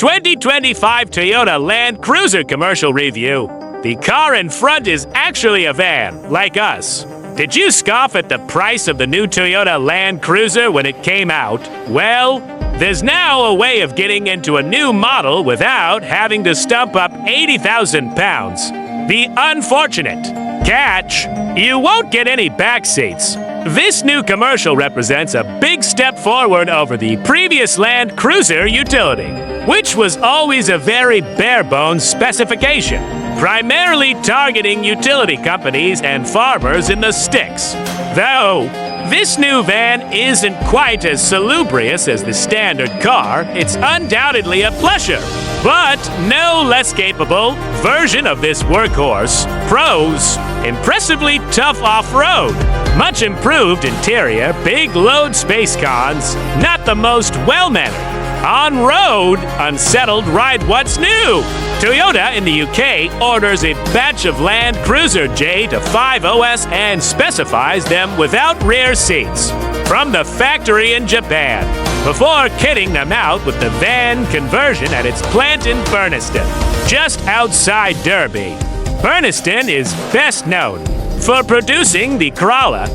2025 Toyota Land Cruiser commercial review. The car in front is actually a van, like us. Did you scoff at the price of the new Toyota Land Cruiser when it came out? Well, there's now a way of getting into a new model without having to stump up 80,000 pounds. The unfortunate catch: you won't get any back seats. This new commercial represents a big step forward over the previous Land Cruiser utility, which was always a very bare-bones specification, primarily targeting utility companies and farmers in the sticks. Though this new van isn't quite as salubrious as the standard car, it's undoubtedly a pleasure, but no less capable version of this workhorse. Pros: impressively tough off-road, much improved interior, big load space. Cons: not the most well-mannered. On-road, unsettled ride. What's new? Toyota in the UK orders a batch of Land Cruiser J to 5 OS and specifies them without rear seats from the factory in Japan, before kitting them out with the van conversion at its plant in Burniston, just outside Derby. Burniston is best known for producing the Corolla,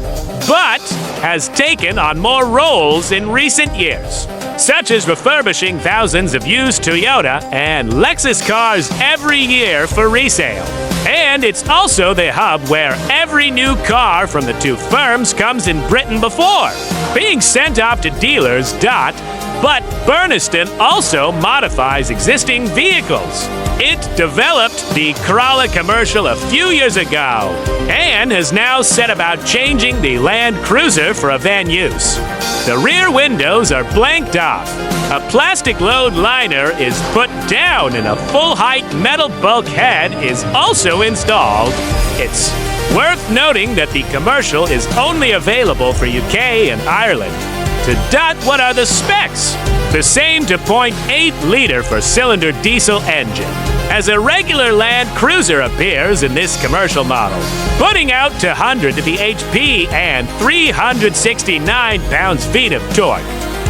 but has taken on more roles in recent years, such as refurbishing thousands of used Toyota and Lexus cars every year for resale. And it's also the hub where every new car from the two firms comes in Britain before being sent off to dealers. But Burniston also modifies existing vehicles. It developed the Corolla commercial a few years ago and has now set about changing the Land Cruiser for a van use. The rear windows are blanked off. A plastic load liner is put down and a full-height metal bulkhead is also installed. It's worth noting that the commercial is only available for UK and Ireland. What are the specs? The same 2.8-liter four-cylinder diesel engine as a regular Land Cruiser appears in this commercial model, putting out 200 HP and 369 pounds-feet of torque.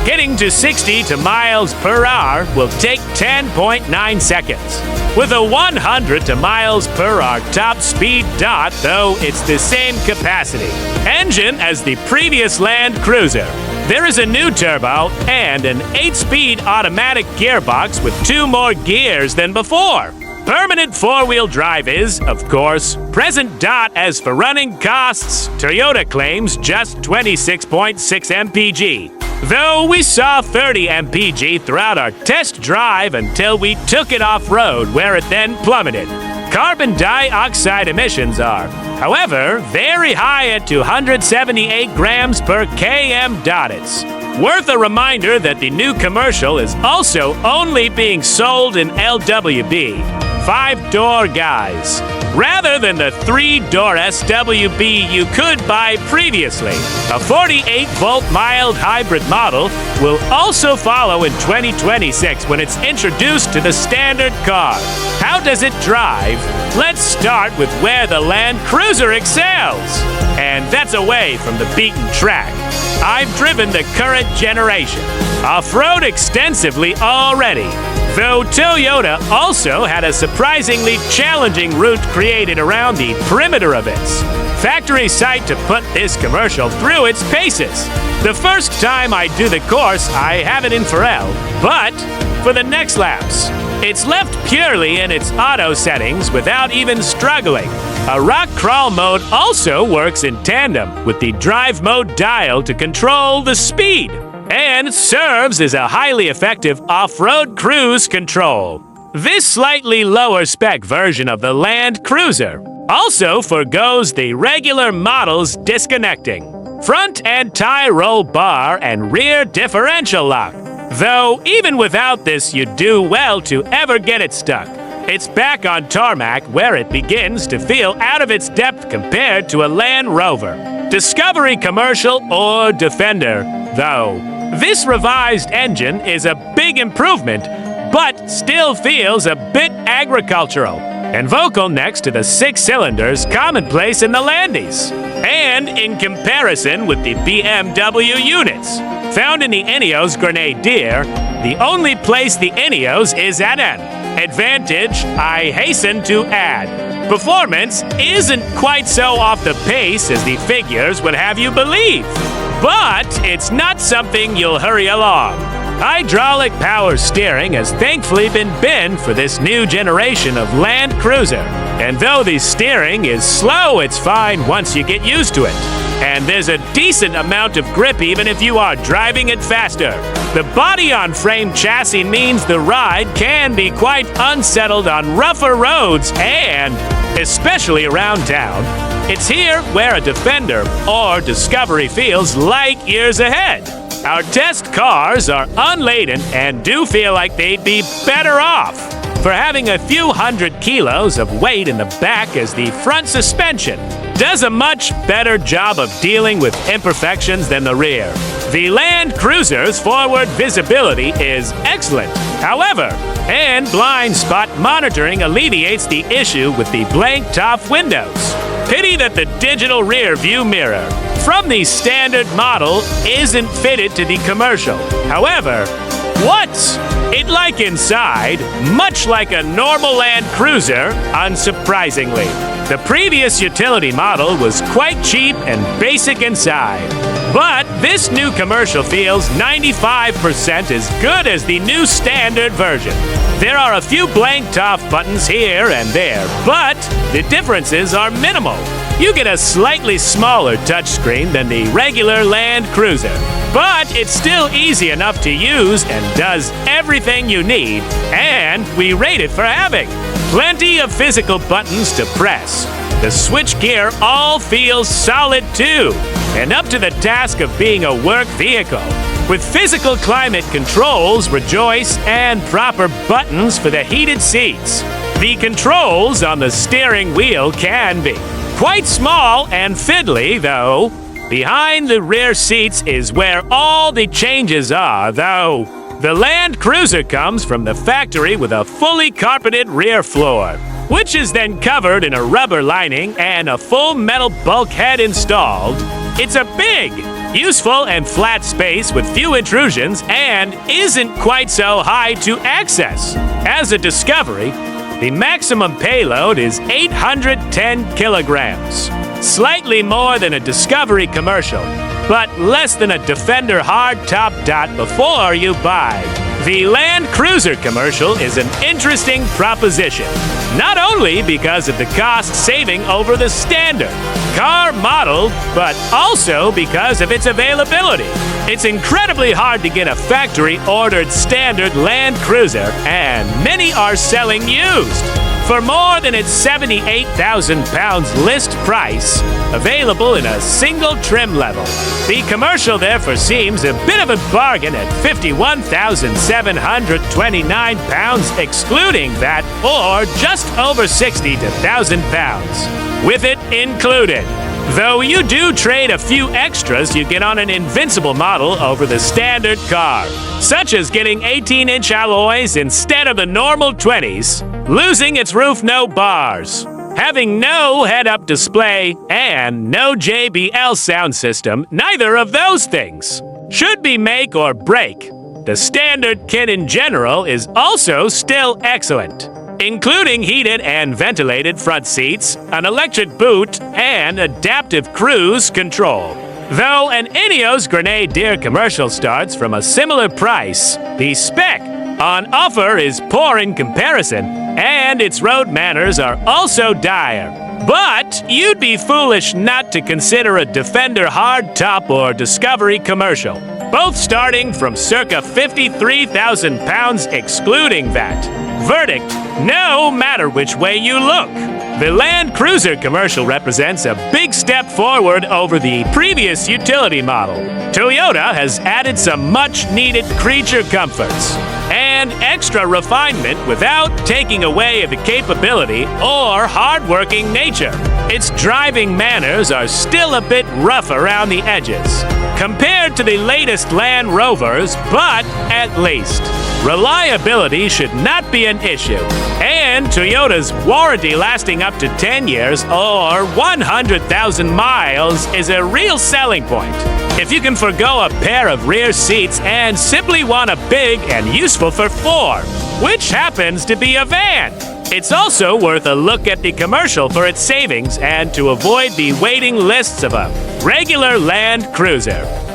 Getting to 60 miles per hour will take 10.9 seconds. With a 100 miles per hour top speed, though it's the same capacity engine as the previous Land Cruiser. There is a new turbo and an 8-speed automatic gearbox with 2 more gears than before. Permanent 4-wheel drive is, of course, present. As for running costs, Toyota claims just 26.6 mpg. Though we saw 30 mpg throughout our test drive until we took it off-road, where it then plummeted. Carbon dioxide emissions are, however, very high at 278 grams per km. It's worth a reminder that the new commercial is also only being sold in LWB, 5-door guys, rather than the 3-door SWB you could buy previously. A 48-volt mild hybrid model will also follow in 2026 when it's introduced to the standard car. How does it drive? Let's start with where the Land Cruiser excels, and that's away from the beaten track. I've driven the current generation off-road extensively already, though Toyota also had a surprisingly challenging route created around the perimeter of its factory site to put this commercial through its paces. The first time I do the course, I have it in 4L, but for the next laps, it's left purely in its auto settings without even struggling. A rock crawl mode also works in tandem with the drive mode dial to control the speed, and serves as a highly effective off-road cruise control. This slightly lower spec version of the Land Cruiser also forgoes the regular model's disconnecting front and tie roll bar and rear differential lock. Though even without this, you'd do well to ever get it stuck. It's back on tarmac where it begins to feel out of its depth compared to a Land Rover, Discovery Commercial, or Defender, though. This revised engine is a big improvement, but still feels a bit agricultural and vocal next to the 6 cylinders commonplace in the Landies, and in comparison with the BMW units. Found in the Ineos Grenadier, the only place the Ineos is at an advantage, I hasten to add. Performance isn't quite so off the pace as the figures would have you believe. But it's not something you'll hurry along. Hydraulic power steering has thankfully been binned for this new generation of Land Cruiser. And though the steering is slow, it's fine once you get used to it. And there's a decent amount of grip even if you are driving it faster. The body-on-frame chassis means the ride can be quite unsettled on rougher roads and especially around town. It's here where a Defender or Discovery feels light years ahead. Our test cars are unladen and do feel like they'd be better off for having a few hundred kilos of weight in the back, as the front suspension does a much better job of dealing with imperfections than the rear. The Land Cruiser's forward visibility is excellent, however, and blind spot monitoring alleviates the issue with the blank top windows. Pity that the digital rear view mirror from the standard model isn't fitted to the commercial. However, what's it like inside? Much like a normal Land Cruiser, unsurprisingly. The previous utility model was quite cheap and basic inside. But this new commercial feels 95% as good as the new standard version. There are a few blank top buttons here and there, but the differences are minimal. You get a slightly smaller touchscreen than the regular Land Cruiser, but it's still easy enough to use and does everything you need, and we rate it for having plenty of physical buttons to press. The switchgear all feels solid too, and up to the task of being a work vehicle. With physical climate controls, rejoice, and proper buttons for the heated seats. The controls on the steering wheel can be quite small and fiddly, though. Behind the rear seats is where all the changes are, though. The Land Cruiser comes from the factory with a fully carpeted rear floor, which is then covered in a rubber lining and a full metal bulkhead installed. It's a big, useful and flat space with few intrusions and isn't quite so high to access. As a Discovery, the maximum payload is 810 kilograms, slightly more than a Discovery commercial, but less than a Defender hardtop dot before you buy. The Land Cruiser commercial is an interesting proposition, not only because of the cost saving over the standard car model, but also because of its availability. It's incredibly hard to get a factory-ordered standard Land Cruiser, and many are selling used for more than its £78,000 list price, available in a single trim level. The commercial therefore seems a bit of a bargain at £51,729 excluding that, or just over £60,000 with it included. Though you do trade a few extras you get on an Invincible model over the standard car, such as getting 18-inch alloys instead of the normal 20s, losing its roof no bars, having no head-up display, and no JBL sound system. Neither of those things should be make or break. The standard kit in general is also still excellent, including heated and ventilated front seats, an electric boot, and adaptive cruise control. Though an Ineos Grenadier commercial starts from a similar price, the spec on offer is poor in comparison, and its road manners are also dire. But you'd be foolish not to consider a Defender hardtop or Discovery commercial, both starting from circa £53,000 excluding that. Verdict: no matter which way you look, the Land Cruiser commercial represents a big step forward over the previous utility model. Toyota has added some much-needed creature comforts and extra refinement without taking away the capability or hard-working nature. Its driving manners are still a bit rough around the edges. compared to the latest Land Rovers, but at least reliability should not be an issue. And Toyota's warranty lasting up to 10 years or 100,000 miles is a real selling point. If you can forgo a pair of rear seats and simply want a big and useful for four, which happens to be a van. It's also worth a look at the commercial for its savings and to avoid the waiting lists of a regular Land Cruiser.